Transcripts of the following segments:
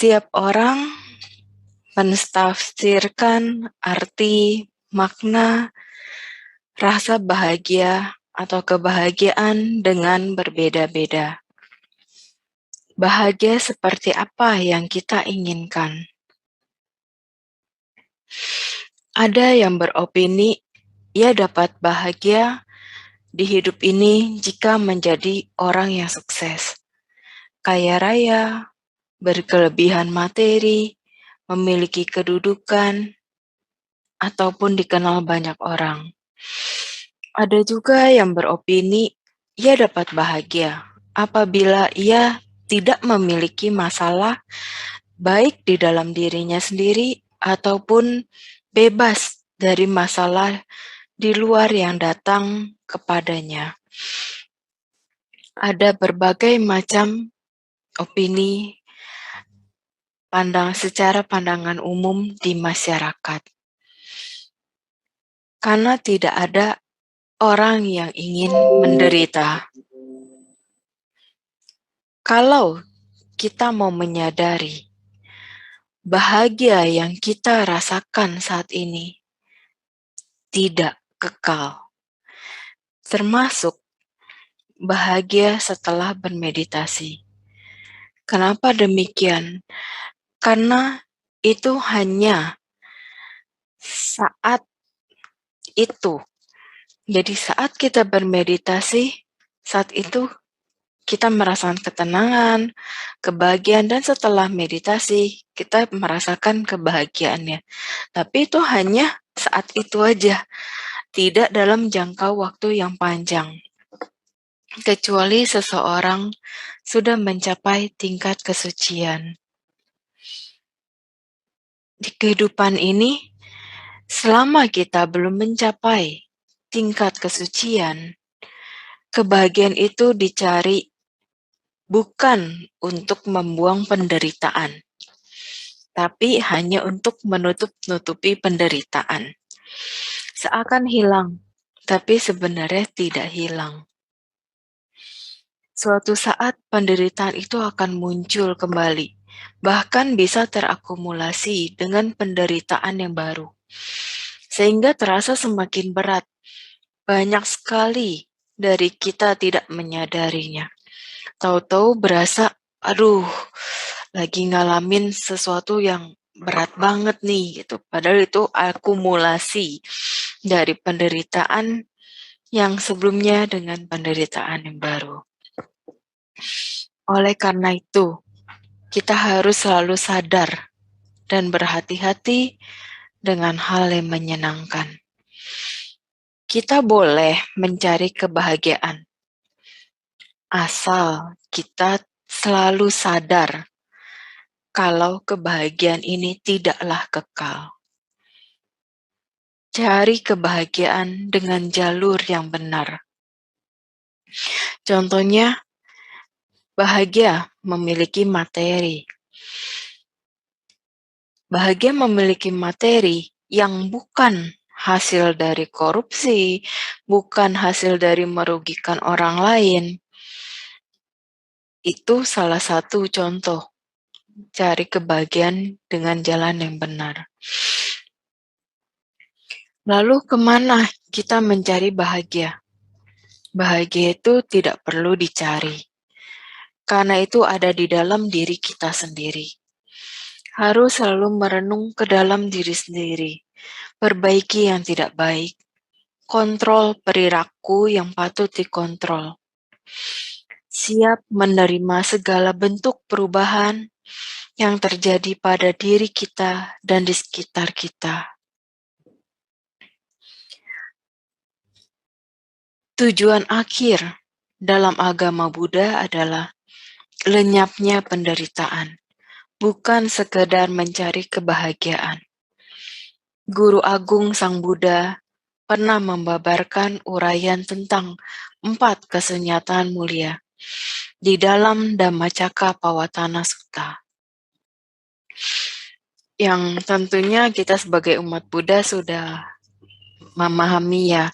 Setiap orang menafsirkan arti, makna, rasa bahagia atau kebahagiaan dengan berbeda-beda. Bahagia seperti apa yang kita inginkan? Ada yang beropini ia dapat bahagia di hidup ini jika menjadi orang yang sukses, kaya raya, berkelebihan materi, memiliki kedudukan, ataupun dikenal banyak orang. Ada juga yang beropini ia dapat bahagia apabila ia tidak memiliki masalah baik di dalam dirinya sendiri ataupun bebas dari masalah di luar yang datang kepadanya. Ada berbagai macam opini secara pandangan umum di masyarakat. Karena tidak ada orang yang ingin menderita. Kalau kita mau menyadari bahagia yang kita rasakan saat ini tidak kekal, termasuk bahagia setelah bermeditasi. Kenapa demikian? Karena itu hanya saat itu. Jadi saat kita bermeditasi, saat itu kita merasakan ketenangan, kebahagiaan, dan setelah meditasi kita merasakan kebahagiaannya. Tapi itu hanya saat itu aja, tidak dalam jangka waktu yang panjang. Kecuali seseorang sudah mencapai tingkat kesucian. Di kehidupan ini, selama kita belum mencapai tingkat kesucian, kebahagiaan itu dicari bukan untuk membuang penderitaan, tapi hanya untuk menutup-nutupi penderitaan. Seakan hilang, tapi sebenarnya tidak hilang. Suatu saat penderitaan itu akan muncul kembali, bahkan bisa terakumulasi dengan penderitaan yang baru. Sehingga terasa semakin berat. Banyak sekali dari kita tidak menyadarinya. Tahu-tahu berasa, aduh, lagi ngalamin sesuatu yang berat banget nih gitu. Padahal itu akumulasi dari penderitaan yang sebelumnya dengan penderitaan yang baru. Oleh karena itu, kita harus selalu sadar dan berhati-hati dengan hal yang menyenangkan. Kita boleh mencari kebahagiaan, asal kita selalu sadar kalau kebahagiaan ini tidaklah kekal. Cari kebahagiaan dengan jalur yang benar. Contohnya, bahagia memiliki materi. Bahagia memiliki materi yang bukan hasil dari korupsi, bukan hasil dari merugikan orang lain. Itu salah satu contoh cari kebahagiaan dengan jalan yang benar. Lalu kemana kita mencari bahagia? Bahagia itu tidak perlu dicari, karena itu ada di dalam diri kita sendiri. Harus selalu merenung ke dalam diri sendiri, perbaiki yang tidak baik, kontrol perilaku yang patut dikontrol. Siap menerima segala bentuk perubahan yang terjadi pada diri kita dan di sekitar kita. Tujuan akhir dalam agama Buddha adalah lenyapnya penderitaan, bukan sekedar mencari kebahagiaan. Guru Agung Sang Buddha pernah membabarkan uraian tentang 4 kesenyataan mulia di dalam Dhammacakkappavattana Sutta. Yang tentunya kita sebagai umat Buddha sudah memahami ya,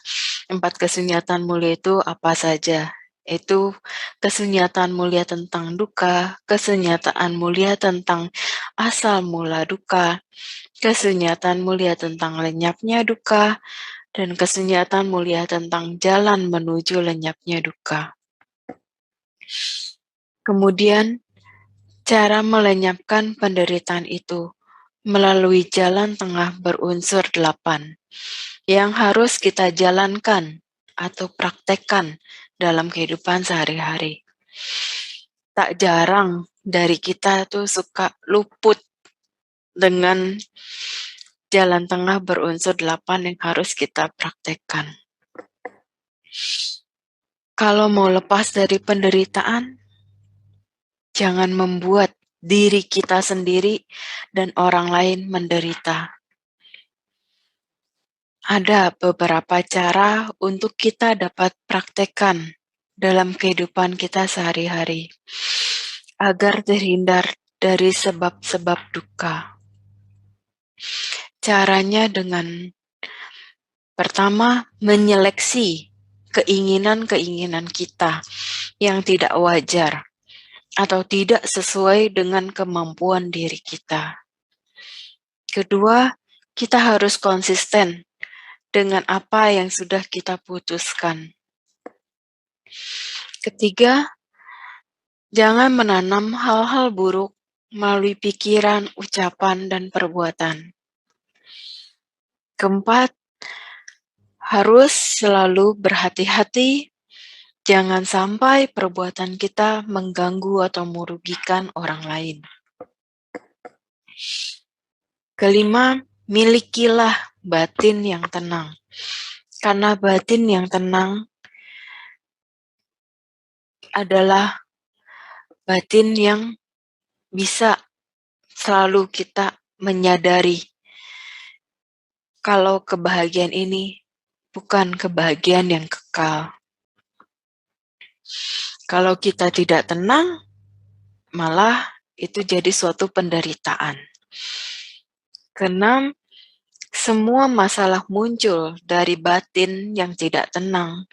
4 kesenyataan mulia itu apa saja. Itu kesenyataan mulia tentang duka, kesenyataan mulia tentang asal mula duka, kesunyatan mulia tentang lenyapnya duka, dan kesunyatan mulia tentang jalan menuju lenyapnya duka. Kemudian, cara melenyapkan penderitaan itu melalui jalan tengah berunsur 8 yang harus kita jalankan atau praktekkan dalam kehidupan sehari-hari. Tak jarang dari kita tuh suka luput dengan jalan tengah berunsur 8 yang harus kita praktekkan. Kalau mau lepas dari penderitaan, jangan membuat diri kita sendiri dan orang lain menderita. Ada beberapa cara untuk kita dapat praktekkan dalam kehidupan kita sehari-hari agar terhindar dari sebab-sebab duka. Caranya dengan pertama, menyeleksi keinginan-keinginan kita yang tidak wajar atau tidak sesuai dengan kemampuan diri kita. Kedua, kita harus konsisten dengan apa yang sudah kita putuskan. Ketiga, jangan menanam hal-hal buruk melalui pikiran, ucapan, dan perbuatan. Keempat, harus selalu berhati-hati, jangan sampai perbuatan kita mengganggu atau merugikan orang lain. Kelima, milikilah batin yang tenang. Karena batin yang tenang adalah batin yang bisa selalu kita menyadari kalau kebahagiaan ini bukan kebahagiaan yang kekal. Kalau kita tidak tenang, malah itu jadi suatu penderitaan. Keenam, semua masalah muncul dari batin yang tidak tenang,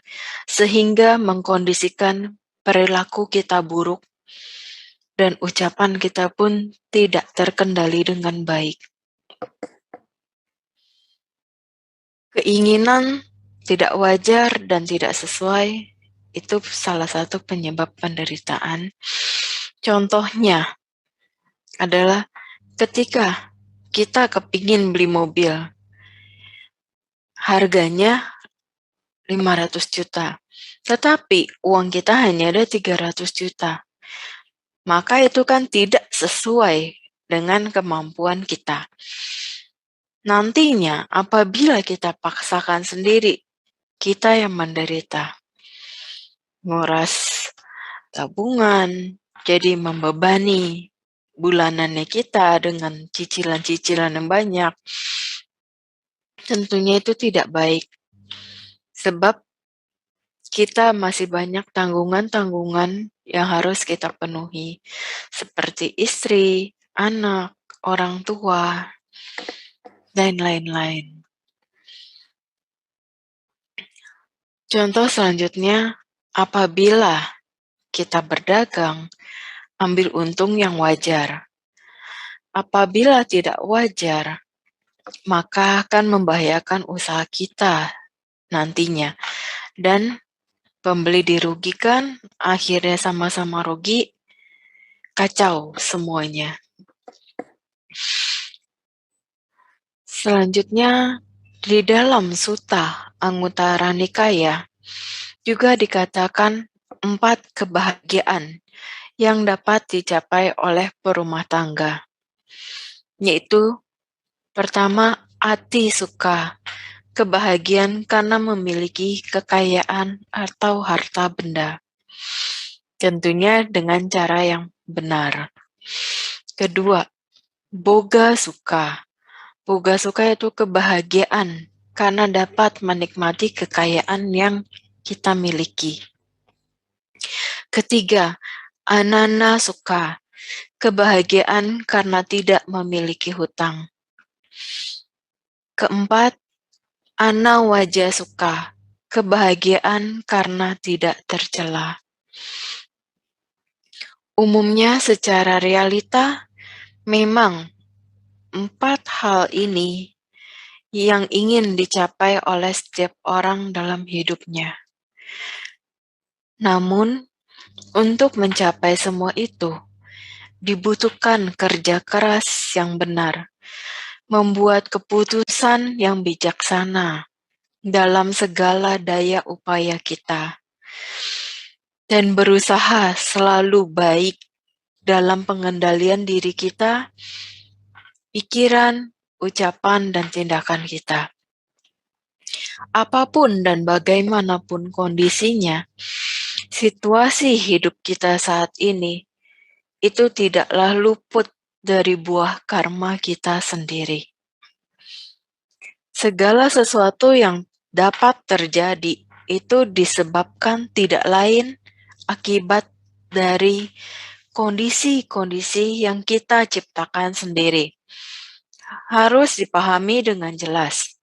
sehingga mengkondisikan perilaku kita buruk dan ucapan kita pun tidak terkendali dengan baik. Keinginan tidak wajar dan tidak sesuai itu salah satu penyebab penderitaan. Contohnya adalah ketika kita kepingin beli mobil, harganya 500 juta, tetapi uang kita hanya ada 300 juta. Maka itu kan tidak sesuai dengan kemampuan kita. Nantinya apabila kita paksakan sendiri, kita yang menderita. Nguras tabungan, jadi membebani bulanannya kita dengan cicilan-cicilan yang banyak. Tentunya itu tidak baik. Sebab kita masih banyak tanggungan-tanggungan yang harus kita penuhi. Seperti istri, anak, orang tua, dan lain-lain. Contoh selanjutnya, apabila kita berdagang, ambil untung yang wajar. Apabila tidak wajar, maka akan membahayakan usaha kita nantinya. Dan pembeli dirugikan, akhirnya sama-sama rugi, kacau semuanya. Selanjutnya, di dalam Sutta Anguttara Nikaya juga dikatakan 4 kebahagiaan yang dapat dicapai oleh perumah tangga, yaitu pertama, ati suka, kebahagiaan karena memiliki kekayaan atau harta benda, tentunya dengan cara yang benar. Kedua, boga suka. Boga suka itu kebahagiaan karena dapat menikmati kekayaan yang kita miliki. Ketiga, anana suka, kebahagiaan karena tidak memiliki hutang. Keempat, anawaja suka, kebahagiaan karena tidak tercela. Umumnya secara realita, Memang, 4 hal ini yang ingin dicapai oleh setiap orang dalam hidupnya. Namun, untuk mencapai semua itu, dibutuhkan kerja keras yang benar, membuat keputusan yang bijaksana dalam segala daya upaya kita, dan berusaha selalu baik dalam pengendalian diri kita, pikiran, ucapan, dan tindakan kita. Apapun dan bagaimanapun kondisinya, situasi hidup kita saat ini itu tidaklah luput dari buah karma kita sendiri. Segala sesuatu yang dapat terjadi itu disebabkan tidak lain akibat dari kondisi-kondisi yang kita ciptakan sendiri. Harus dipahami dengan jelas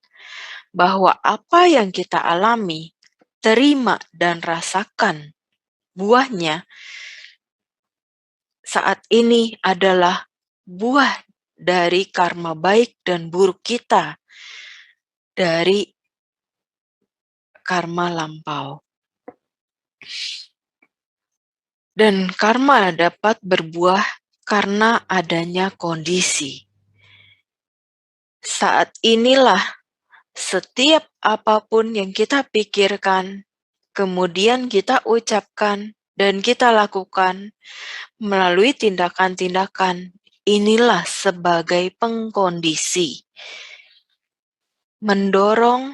bahwa apa yang kita alami, terima dan rasakan buahnya saat ini adalah buah dari karma baik dan buruk kita dari karma lampau. Dan karma dapat berbuah karena adanya kondisi. Saat inilah setiap apapun yang kita pikirkan, kemudian kita ucapkan, dan kita lakukan melalui tindakan-tindakan, inilah sebagai pengkondisi. Mendorong,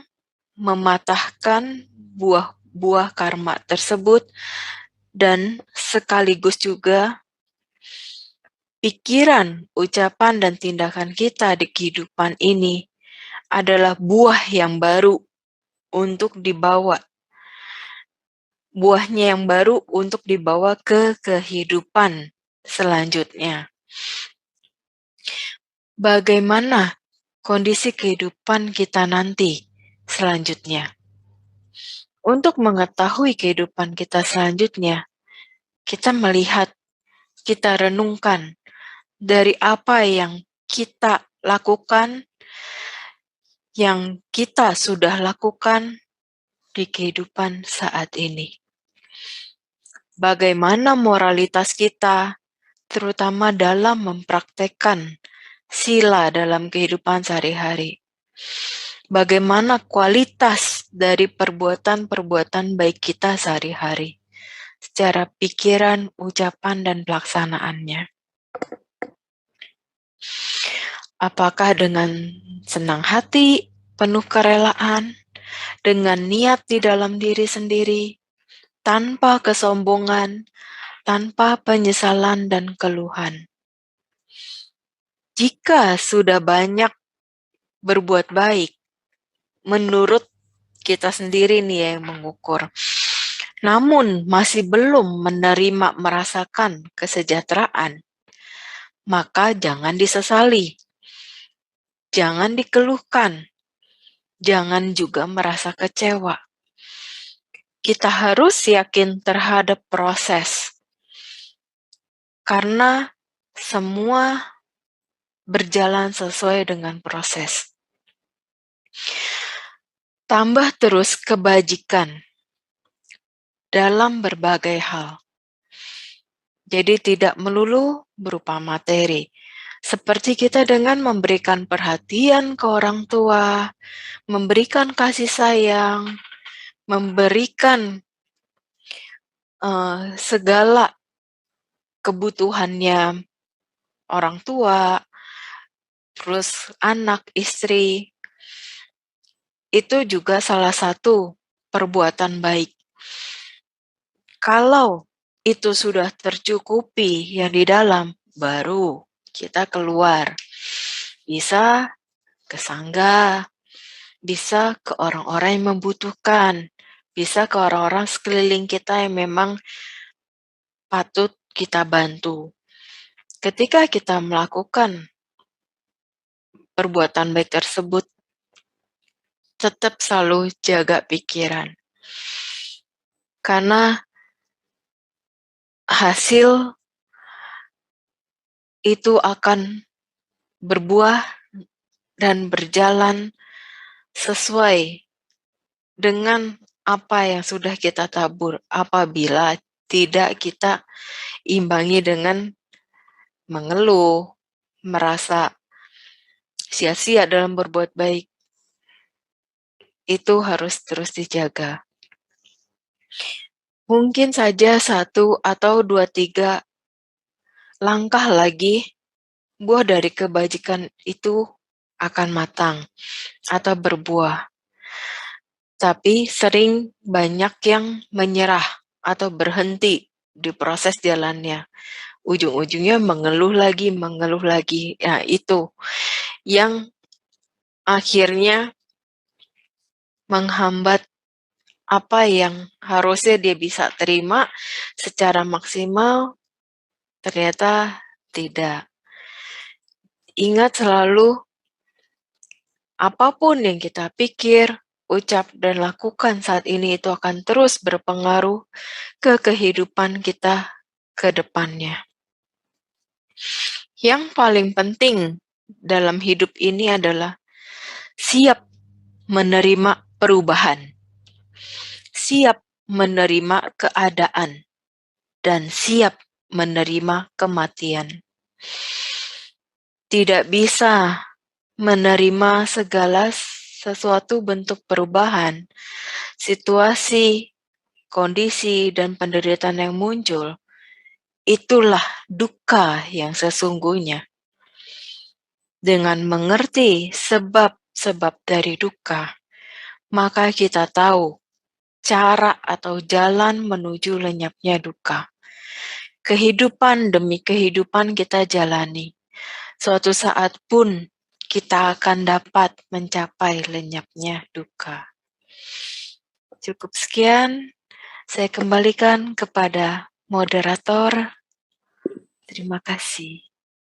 mematahkan buah-buah karma tersebut, dan sekaligus juga pikiran, ucapan, dan tindakan kita di kehidupan ini adalah buah yang baru untuk dibawa. Buahnya yang baru untuk dibawa ke kehidupan selanjutnya. Bagaimana kondisi kehidupan kita nanti selanjutnya? Untuk mengetahui kehidupan kita selanjutnya, kita melihat, kita renungkan dari apa yang kita lakukan, yang kita sudah lakukan di kehidupan saat ini. Bagaimana moralitas kita, terutama dalam mempraktekkan sila dalam kehidupan sehari-hari. Bagaimana kualitas dari perbuatan-perbuatan baik kita sehari-hari, secara pikiran, ucapan, dan pelaksanaannya. Apakah dengan senang hati, penuh kerelaan, dengan niat di dalam diri sendiri, tanpa kesombongan, tanpa penyesalan dan keluhan. Jika sudah banyak berbuat baik, menurut kita sendiri nih yang mengukur, namun masih belum menerima merasakan kesejahteraan, maka jangan disesali, jangan dikeluhkan, jangan juga merasa kecewa. Kita harus yakin terhadap proses, karena semua berjalan sesuai dengan proses. Tambah terus kebajikan dalam berbagai hal. Jadi tidak melulu berupa materi. Seperti kita dengan memberikan perhatian ke orang tua, memberikan kasih sayang, memberikan segala kebutuhannya orang tua, terus anak, istri, itu juga salah satu perbuatan baik. Kalau itu sudah tercukupi yang di dalam, baru kita keluar. Bisa ke sangga, bisa ke orang-orang yang membutuhkan, bisa ke orang-orang sekeliling kita yang memang patut kita bantu. Ketika kita melakukan perbuatan baik tersebut, tetap selalu jaga pikiran. Karena hasil itu akan berbuah dan berjalan sesuai dengan apa yang sudah kita tabur, apabila tidak kita imbangi dengan mengeluh, merasa sia-sia dalam berbuat baik. Itu harus terus dijaga. Mungkin saja 1 atau 2, 3 langkah lagi buah dari kebajikan itu akan matang atau berbuah. Tapi sering banyak yang menyerah atau berhenti di proses jalannya. Ujung-ujungnya mengeluh lagi. Nah, itu yang akhirnya menghambat apa yang harusnya dia bisa terima secara maksimal, ternyata tidak. Ingat selalu, apapun yang kita pikir, ucap, dan lakukan saat ini itu akan terus berpengaruh ke kehidupan kita ke depannya. Yang paling penting dalam hidup ini adalah siap menerima perubahan, siap menerima keadaan, dan siap menerima kematian. Tidak bisa menerima segala sesuatu bentuk perubahan, situasi, kondisi, dan penderitaan yang muncul. Itulah duka yang sesungguhnya. Dengan mengerti sebab-sebab dari duka, maka kita tahu cara atau jalan menuju lenyapnya duka. Kehidupan demi kehidupan kita jalani. Suatu saat pun kita akan dapat mencapai lenyapnya duka. Cukup sekian, saya kembalikan kepada moderator. Terima kasih.